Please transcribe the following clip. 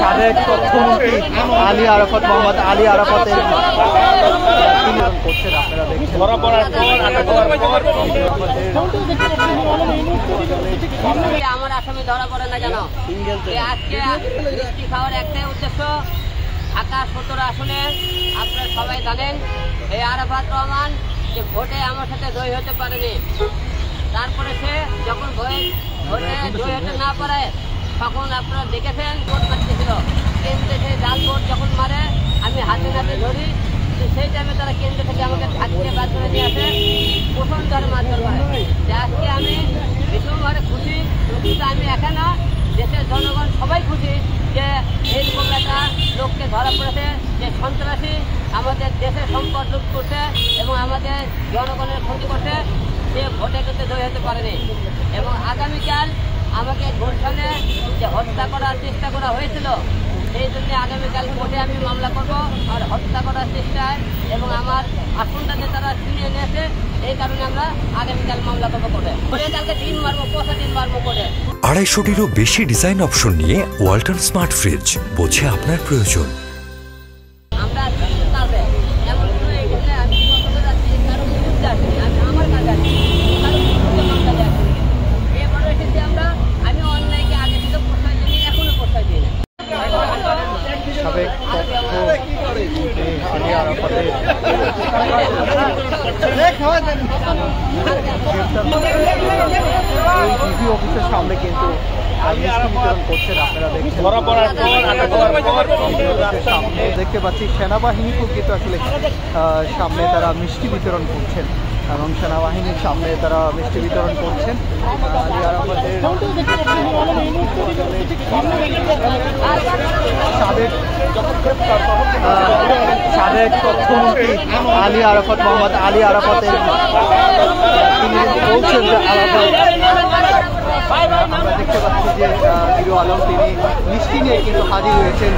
সাবেক তথ্যমন্ত্রী আলী আরাফাত মোহাম্মদ আলী আরাফাতের করছেন আপনারা দেখছেন। আমার আসামি ধরা পড়ে না কেন? আজকে মিষ্টি খাওয়ার একটাই উদ্দেশ্য, ঢাকা 17 আসনে আপনারা সবাই জানেন এই আরাফাত রহমান যে ভোটে আমার সাথে জয়ী হতে পারেনি। তারপরে সে যখন ভোটে জয়ী হতে না পারে তখন আপনারা দেখেছেন ভোট মারতেছিল। কেন্দ্রে সে জাল ভোট যখন মারে আমি হাতে নাতে ধরি, সেই টাইমে তারা কেন্দ্র থেকে আমাকে ধাক্কে বাদ করে নিয়ে আসে, প্রচণ্ড হারে মারধর করে। যে আজকে আমি ভীষণভাবে খুশি, কিন্তু আমি একা না, দেশের জনগণ সবাই খুশি যে এইরকম একটা লোককে ধরা পড়েছে যে সন্ত্রাসী আমাদের দেশের সম্পদ লুট করছে এবং আমাদের জনগণের ক্ষতি করছে। সে ভোটে করতে জয়ী হতে পারেনি এবং আগামীকাল আমাকে গুলশানে যে হত্যা করার চেষ্টা করা হয়েছিল, সেই জন্য আগামীকাল কোর্টে আমি মামলা করব। আর হত্যা করার চেষ্টায় এবং আমার আসনটাকে তারা ছিনিয়ে নিয়েছে, এই কারণে আমরা আগামীকাল মামলা করবো কোর্টে। কালকে দিন মারবো, 5 দিন মারবো কোর্টে। 250টিরও বেশি ডিজাইন অপশন নিয়ে ওয়ালটন স্মার্ট ফ্রিজ, বোঝে আপনার প্রয়োজন। আমরা এমন কোনো এখানে আমি কত যাচ্ছি কারো বিরুদ্ধে আসিনি, আমি আমার কাছে আসি, কারো বিরুদ্ধে মামলা দিয়ে আসিনি। এবারও এসেছি আমি অন্যায়কে আগে থেকে প্রশ্রয় দিই, এখনো প্রশ্রয় দিই না। সাবেক আলী আরাফাতের ডিবি অফিসের সামনে কিন্তু মিষ্টি বিতরণ করছেন আপনারা দেখছেন। দেখতে পাচ্ছি সেনাবাহিনীকেও কিন্তু আসলে সামনে তারা মিষ্টি বিতরণ করছেন এবং সেনাবাহিনীর সামনে তারা মিষ্টি বিতরণ করছেন। আলী আরাফাতের সাবেক তথ্যমন্ত্রী আলী আরাফাত মোহাম্মদ আলী আরাফাতের তিনি কিন্তু বলছেন যে আমরা দেখতে পাচ্ছি যে হিরো আলম তিনি মিষ্টি নিয়ে কিন্তু হাজির হয়েছেন।